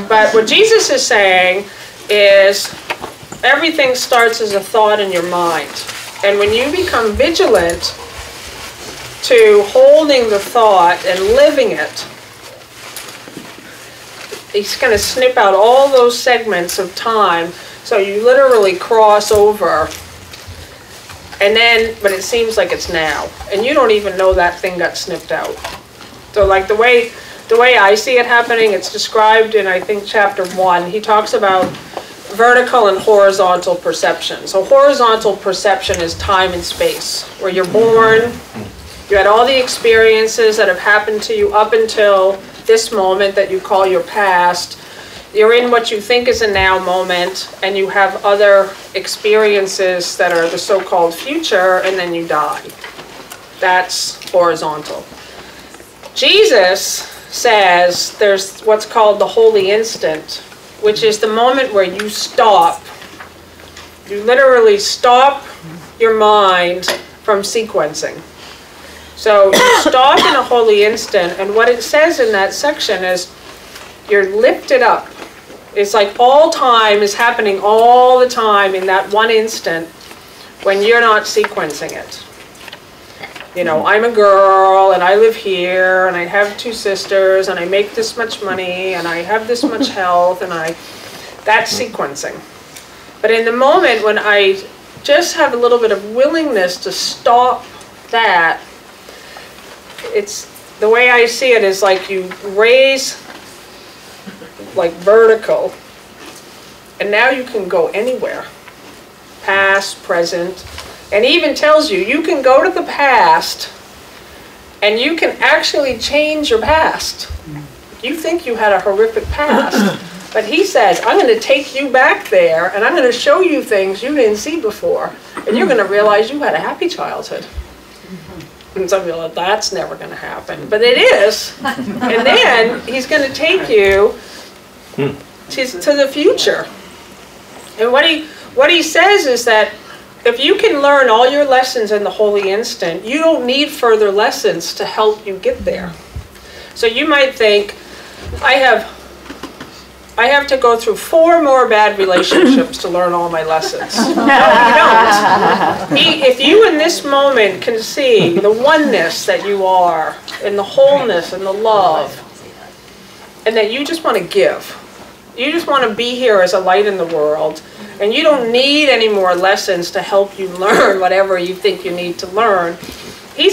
But what Jesus is saying is everything starts as a thought in your mind. And when you become vigilant to holding the thought and living it, he's going to snip out all those segments of time so you literally cross over. And then, but it seems like it's now. And you don't even know that thing got snipped out. So like the way I see it happening, it's described in, I think, chapter 1. He talks about vertical and horizontal perception. So horizontal perception is time and space, where you're born, you had all the experiences that have happened to you up until this moment that you call your past. You're in what you think is a now moment, and you have other experiences that are the so-called future, and then you die. That's horizontal. Jesus says there's what's called the holy instant, which is the moment where you stop. You literally stop your mind from sequencing. So you stop in a holy instant, and what it says in that section is you're lifted up. It's like all time is happening all the time in that one instant when you're not sequencing it. You know, I'm a girl, and I live here, and I have 2 sisters, and I make this much money, and I have this much health, and that's sequencing. But in the moment when I just have a little bit of willingness to stop that, it's, the way I see it is like you raise, like vertical, and now you can go anywhere. Past, present, and even tells you, you can go to the past and you can actually change your past. You think you had a horrific past, but he says, I'm going to take you back there and I'm going to show you things you didn't see before, and you're going to realize you had a happy childhood. And some people are like, that's never going to happen, but it is. And then he's going to take you to the future. And what he says is that if you can learn all your lessons in the holy instant, you don't need further lessons to help you get there. So you might think, I have to go through 4 more bad relationships to learn all my lessons. No, you don't. If you in this moment can see the oneness that you are, and the wholeness and the love, and that you just want to give. You just want to be here as a light in the world, and you don't need any more lessons to help you learn whatever you think you need to learn. You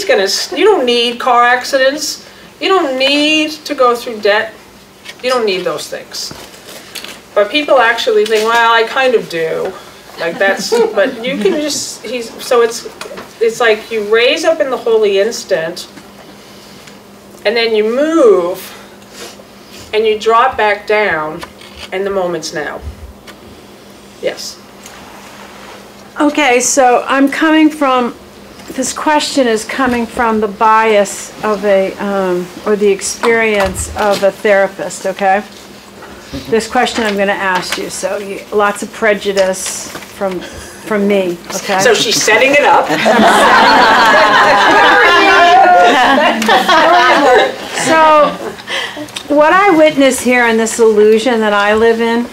don't need car accidents. You don't need to go through debt. You don't need those things. But people actually think, well, I kind of do. Like that's, but you can just, so it's like you raise up in the holy instant, and then you move, and you drop back down, and the moment's now. Yes. Okay, so I'm coming from, this question is coming from the bias of or the experience of a therapist, okay? This question I'm going to ask you, so lots of prejudice from me, okay? So she's setting it up. So, what I witness here in this illusion that I live in,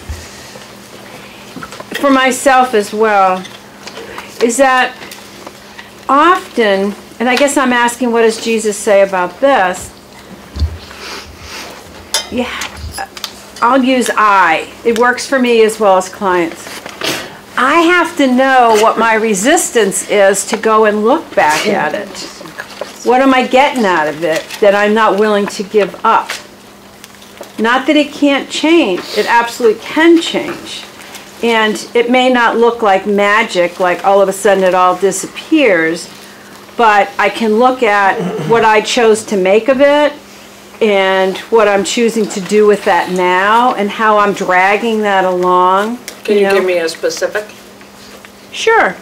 for myself as well, is that often, and I guess I'm asking, what does Jesus say about this? Yeah, I'll use I. It works for me as well as clients. I have to know what my resistance is to go and look back at it. What am I getting out of it that I'm not willing to give up? Not that it can't change. It absolutely can change. And it may not look like magic, like all of a sudden it all disappears, but I can look at what I chose to make of it and what I'm choosing to do with that now and how I'm dragging that along. Can you give me a specific? Sure.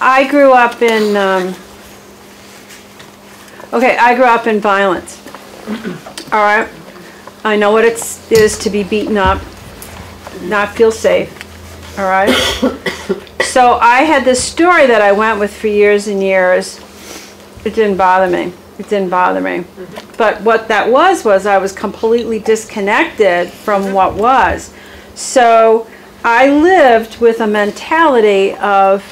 I grew up in, I grew up in violence. All right. I know what it is to be beaten up, not feel safe. All right. So I had this story that I went with for years and years. It didn't bother me. It didn't bother me. But what that was I was completely disconnected from what was. So I lived with a mentality of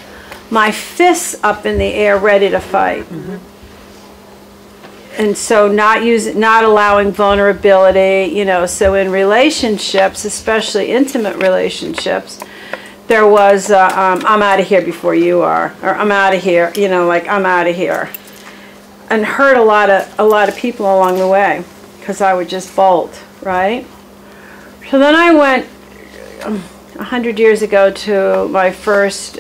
my fists up in the air ready to fight. And so not allowing vulnerability, so in relationships, especially intimate relationships, there was, I'm out of here before you are, or I'm out of here, like I'm out of here. And hurt a lot of people along the way, because I would just bolt, right? So then I went 100 years ago to my first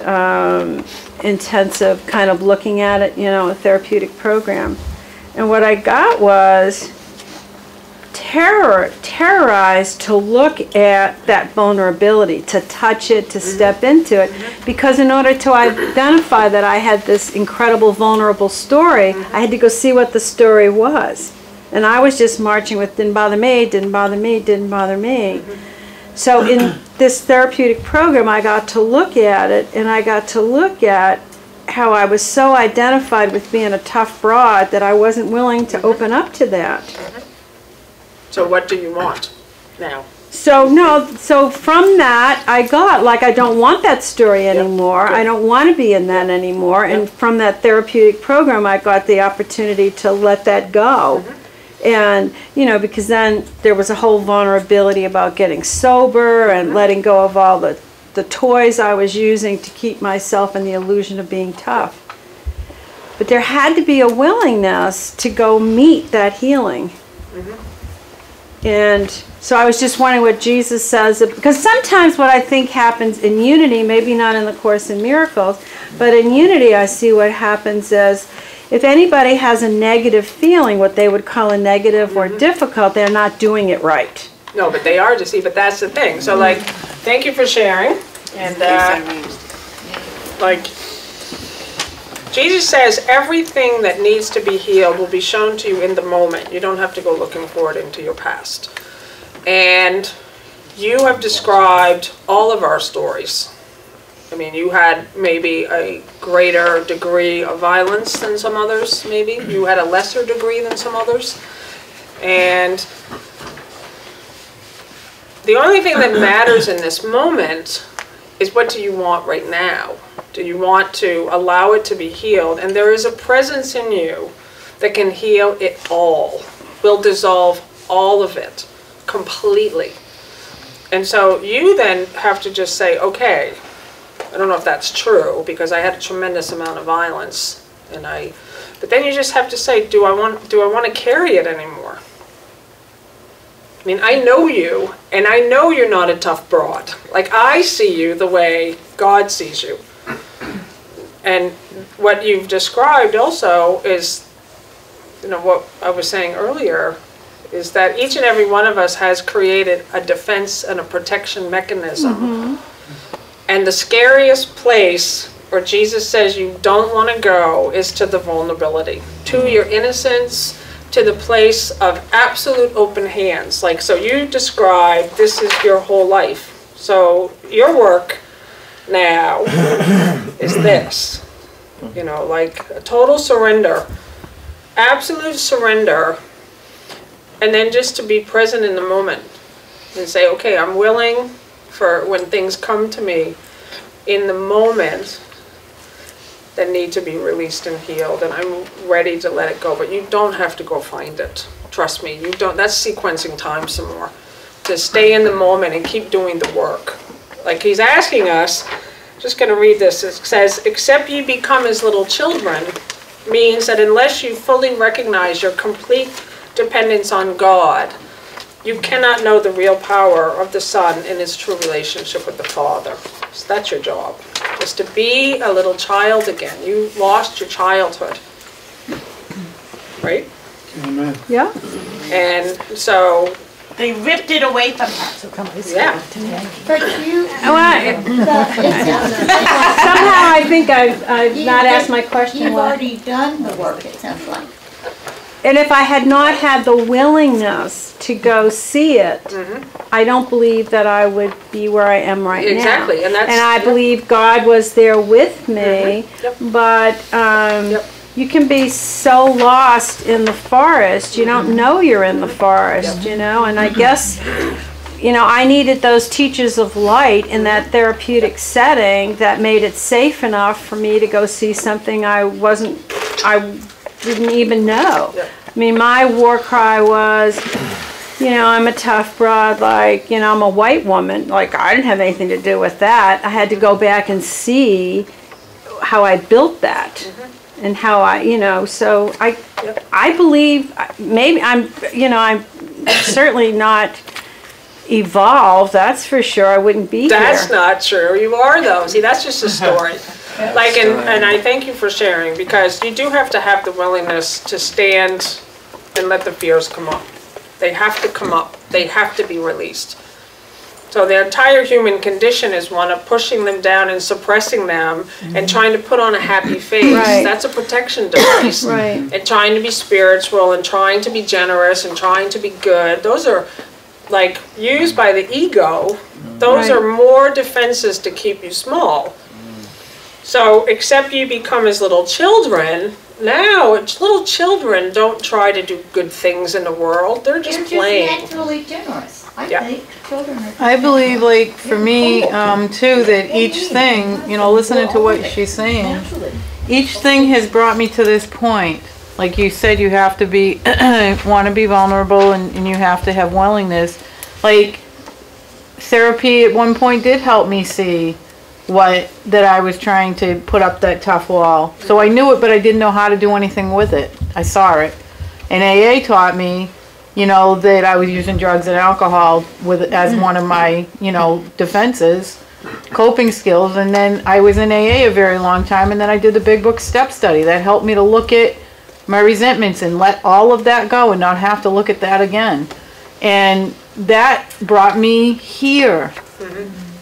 intensive kind of looking at it, a therapeutic program. And what I got was terrorized to look at that vulnerability, to touch it, to step into it. Because in order to identify that I had this incredible vulnerable story, I had to go see what the story was. And I was just marching with didn't bother me, didn't bother me, didn't bother me. So in this therapeutic program, I got to look at it, and I got to look at how I was so identified with being a tough broad that I wasn't willing to open up to that. So what do you want now? So from that, I got, like, I don't want that story anymore. I don't want to be in that anymore. And from that therapeutic program, I got the opportunity to let that go. And, you know, because then there was a whole vulnerability about getting sober and letting go of all the toys I was using to keep myself in the illusion of being tough. But there had to be a willingness to go meet that healing. And so I was just wondering what Jesus says, because sometimes what I think happens in unity, maybe not in the Course in Miracles, but in unity I see what happens is, if anybody has a negative feeling, what they would call a negative or difficult, they're not doing it right. No, but they are but that's the thing. So, like, thank you for sharing. And, like, Jesus says everything that needs to be healed will be shown to you in the moment. You don't have to go looking forward into your past. And you have described all of our stories. I mean, you had maybe a greater degree of violence than some others, maybe. You had a lesser degree than some others. And the only thing that matters in this moment is, what do you want right now? Do you want to allow it to be healed? And there is a presence in you that can heal it all, will dissolve all of it completely. And so you then have to just say, okay, I don't know if that's true, because I had a tremendous amount of violence, but then you just have to say, do I want to carry it anymore? I mean, I know you, and I know you're not a tough broad. Like, I see you the way God sees you. And what you've described also is, you know, what I was saying earlier, is that each and every one of us has created a defense and a protection mechanism. And the scariest place where Jesus says you don't want to go is to the vulnerability, to your innocence, to the place of absolute open hands. Like, so you describe this is your whole life. So your work now is this, you know, like a total surrender, absolute surrender, and then just to be present in the moment and say, okay, I'm willing for when things come to me in the moment that need to be released and healed, and I'm ready to let it go. But you don't have to go find it. Trust me, you don't. That's sequencing time some more. To stay in the moment and keep doing the work. Like he's asking us, just going to read this, it says, except ye become as little children, means that unless you fully recognize your complete dependence on God, you cannot know the real power of the Son in his true relationship with the Father. So that's your job, is to be a little child again. You lost your childhood, right? Amen. Yeah. And so, They ripped it away from her. yeah. But you, Somehow I think I've not asked my question you've well. already done the work, it sounds like. And if I had not had the willingness to go see it, I don't believe that I would be where I am right now. Exactly, and that's- I believe God was there with me, Yep. but you can be so lost in the forest, you don't know you're in the forest, you know, and I guess, you know, I needed those teachers of light in that therapeutic setting that made it safe enough for me to go see something I didn't even know. Yep. I mean, my war cry was, you know, I'm a tough broad, like, you know, I'm a white woman. Like, I didn't have anything to do with that. I had to go back and see how I built that and how I, you know, so I believe, maybe I'm certainly not evolved, that's for sure. I wouldn't be That's here. not true. You are, though. See, that's just a story. Like, and I thank you for sharing, because you do have to have the willingness to stand and let the fears come up. They have to come up. They have to be released. So the entire human condition is one of pushing them down and suppressing them and trying to put on a happy face. Right. That's a protection device. Right. And trying to be spiritual and trying to be generous and trying to be good. Those are like used by the ego. Those Right. are more defenses to keep you small. So except you become as little children, now little children don't try to do good things in the world. They're just playing. They're just naturally generous. I Yeah. think children are. I believe, like, for me, too, that each thing, you know, listening to what she's saying, Naturally. each thing has brought me to this point. Like you said, you have to be, want to be vulnerable and you have to have willingness. Like, therapy at one point did help me see that I was trying to put up that tough wall. So I knew it, but I didn't know how to do anything with it. I saw it. And AA taught me, you know, that I was using drugs and alcohol as one of my, you know, defenses, coping skills. And then I was in AA a very long time, and then I did the Big Book Step Study. That helped me to look at my resentments and let all of that go and not have to look at that again. And that brought me here.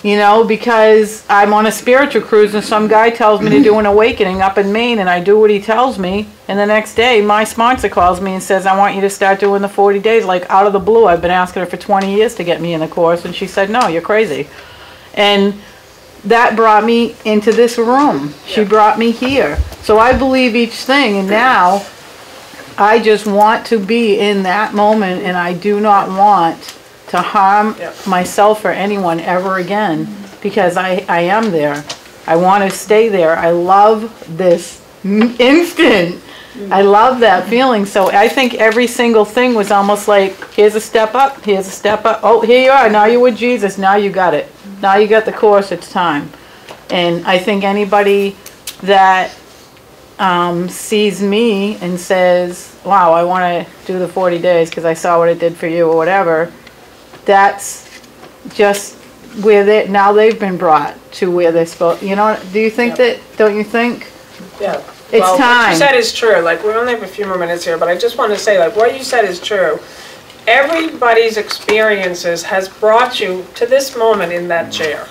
You know, because I'm on a spiritual cruise and some guy tells me to do an awakening up in Maine, and I do what he tells me, and the next day my sponsor calls me and says, I want you to start doing the 40 days, like out of the blue. I've been asking her for 20 years to get me in the course, and she said, no, you're crazy. And that brought me into this room. She brought me here. So I believe each thing, and now I just want to be in that moment, and I do not want to harm myself or anyone ever again, because I am there. I want to stay there. I love this instant. I love that feeling. So I think every single thing was almost like, here's a step up, here's a step up. Oh, here you are. Now you're with Jesus. Now you got it. Now you got the course. It's time. And I think anybody that sees me and says, wow, I want to do the 40 days because I saw what it did for you or whatever, that's just where they've been brought to where they're supposed, you know, do you think that, don't you think? Yeah. It's Well, time. what you said is true. Like, we only have a few more minutes here, but I just want to say, like, what you said is true. Everybody's experiences has brought you to this moment in that chair.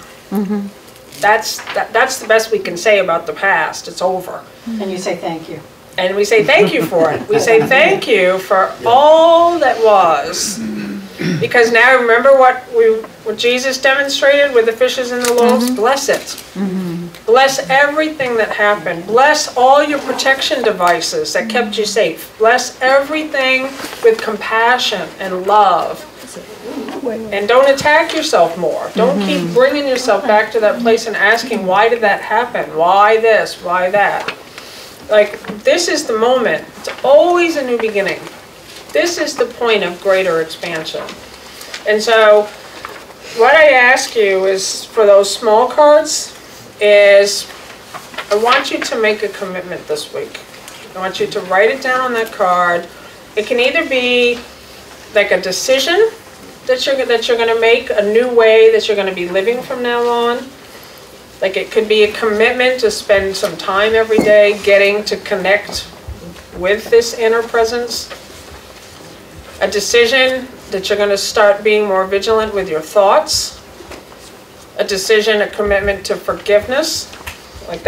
That's the best we can say about the past. It's over. And you say thank you. And we say thank you for it. We say thank you for all that was. Because now remember what Jesus demonstrated with the fishes and the loaves? Bless it. Bless everything that happened. Bless all your protection devices that kept you safe. Bless everything with compassion and love. And don't attack yourself more. Don't keep bringing yourself back to that place and asking, why did that happen? Why this? Why that? Like, this is the moment. It's always a new beginning. This is the point of greater expansion. And so, what I ask you is, for those small cards, is I want you to make a commitment this week. I want you to write it down on that card. It can either be like a decision that you're going to make, a new way that you're going to be living from now on. Like, it could be a commitment to spend some time every day getting to connect with this inner presence. A decision that you're going to start being more vigilant with your thoughts. A decision, a commitment to forgiveness. Like,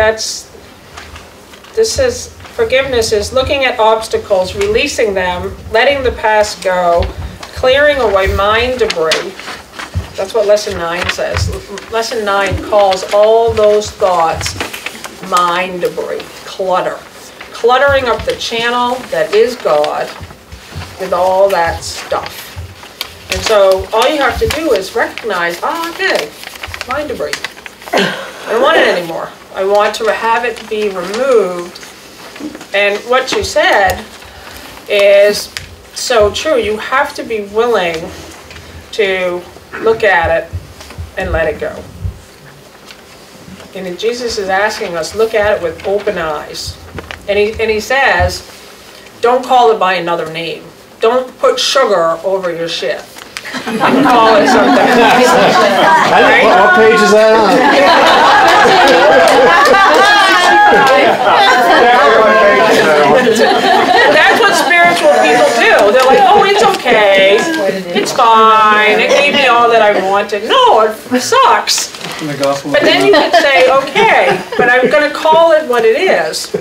forgiveness is looking at obstacles, releasing them, letting the past go, clearing away mind debris. That's what Lesson 9 says. Lesson 9 calls all those thoughts mind debris, clutter. Cluttering up the channel that is God with all that stuff. And so all you have to do is recognize, okay, mind debris. I don't want it anymore. I want to have it be removed. And what you said is so true. You have to be willing to look at it and let it go. And Jesus is asking us, look at it with open eyes. And he says, don't call it by another name. Don't put sugar over your shit. Call it something else. Right? What page is that on? That's what spiritual people do. They're like, oh, it's okay. okay, and it gave me all that I wanted. No, it sucks. But then you could say, okay, but I'm going to call it what it is.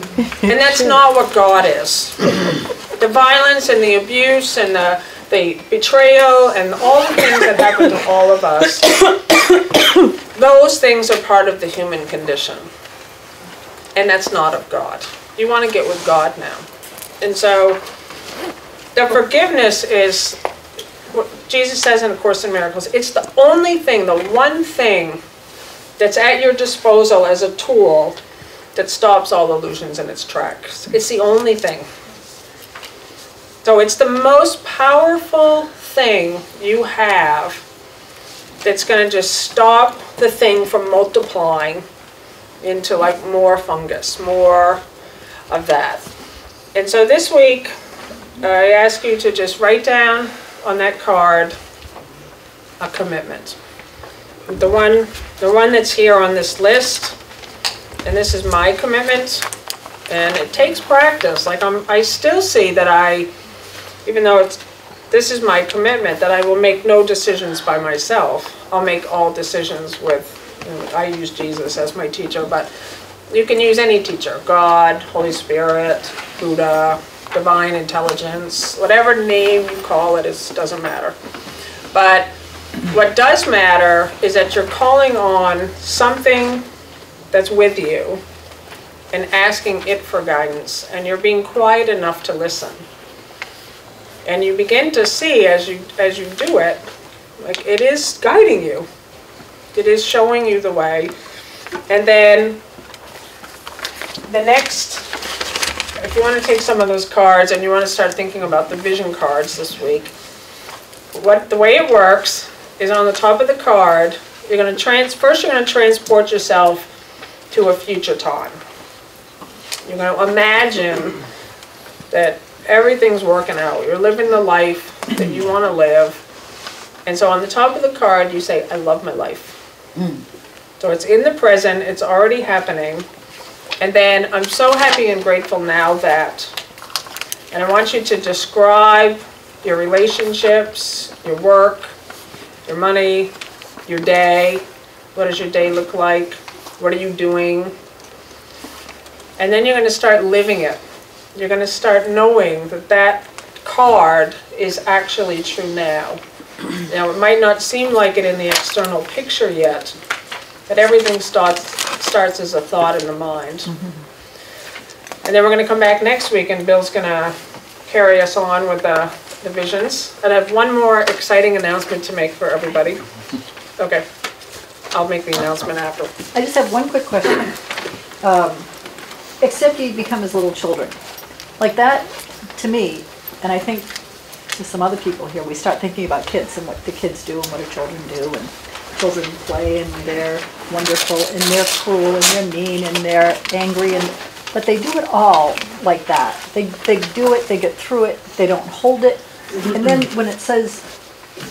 And that's not what God is. The violence and the abuse and the betrayal and all the things that happen to all of us, those things are part of the human condition. And that's not of God. You want to get with God now. And so the forgiveness is what Jesus says in A Course in Miracles. It's the only thing, the one thing that's at your disposal as a tool that stops all illusions in its tracks. It's the only thing. So it's the most powerful thing you have that's going to just stop the thing from multiplying into like more fungus, more of that. And so this week, I ask you to just write down on that card a commitment. The one that's here on this list, and this is my commitment, and it takes practice. Like I still see that even though this is my commitment, that I will make no decisions by myself. I'll make all decisions with, I use Jesus as my teacher, but you can use any teacher, God, Holy Spirit, Buddha, divine intelligence, whatever name you call it, it doesn't matter. But what does matter is that you're calling on something that's with you and asking it for guidance, and you're being quiet enough to listen. And you begin to see as you do it, like it is guiding you. It is showing you the way. And then the next, if you want to take some of those cards and you want to start thinking about the vision cards this week, the way it works is on the top of the card, you're going to first you're going to transport yourself to a future time. You're going to imagine that everything's working out. You're living the life that you want to live. And so on the top of the card, you say, I love my life. So it's in the present, it's already happening. And then I'm so happy and grateful now that, and I want you to describe your relationships, your work, your money, your day. What does your day look like? What are you doing? And then you're going to start living it. You're going to start knowing that that card is actually true now. Now, it might not seem like it in the external picture yet, but everything starts as a thought in the mind. And then we're going to come back next week, and Bill's going to carry us on with the visions. And I have one more exciting announcement to make for everybody. Okay. I'll make the announcement after. I just have one quick question. Except you become as little children. Like that, to me, and I think to some other people here, we start thinking about kids and what the kids do and what our children do. And children play and they're wonderful and they're cruel and they're mean and they're angry. But they do it all like that. They do it, they get through it, they don't hold it. And then when it says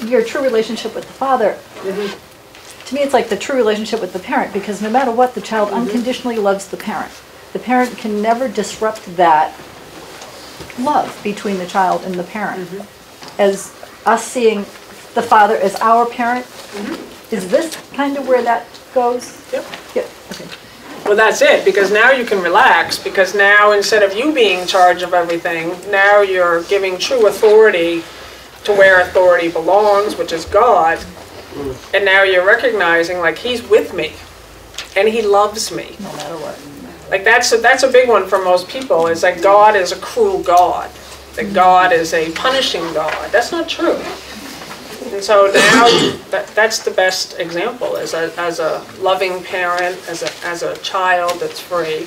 your true relationship with the Father, to me it's like the true relationship with the parent, because no matter what, the child unconditionally loves the parent. The parent can never disrupt that love between the child and the parent. As us seeing the Father as our parent, is this kind of where that goes? Yep. Yep. Okay. Well, that's it, because now you can relax, because now instead of you being in charge of everything, now you're giving true authority to where authority belongs, which is God. And now you're recognizing, like, He's with me, and He loves me. No matter what. Like, that's a big one for most people, is that God is a cruel God, that God is a punishing God. That's not true. And so now that's the best example, as a loving parent, as a child that's free.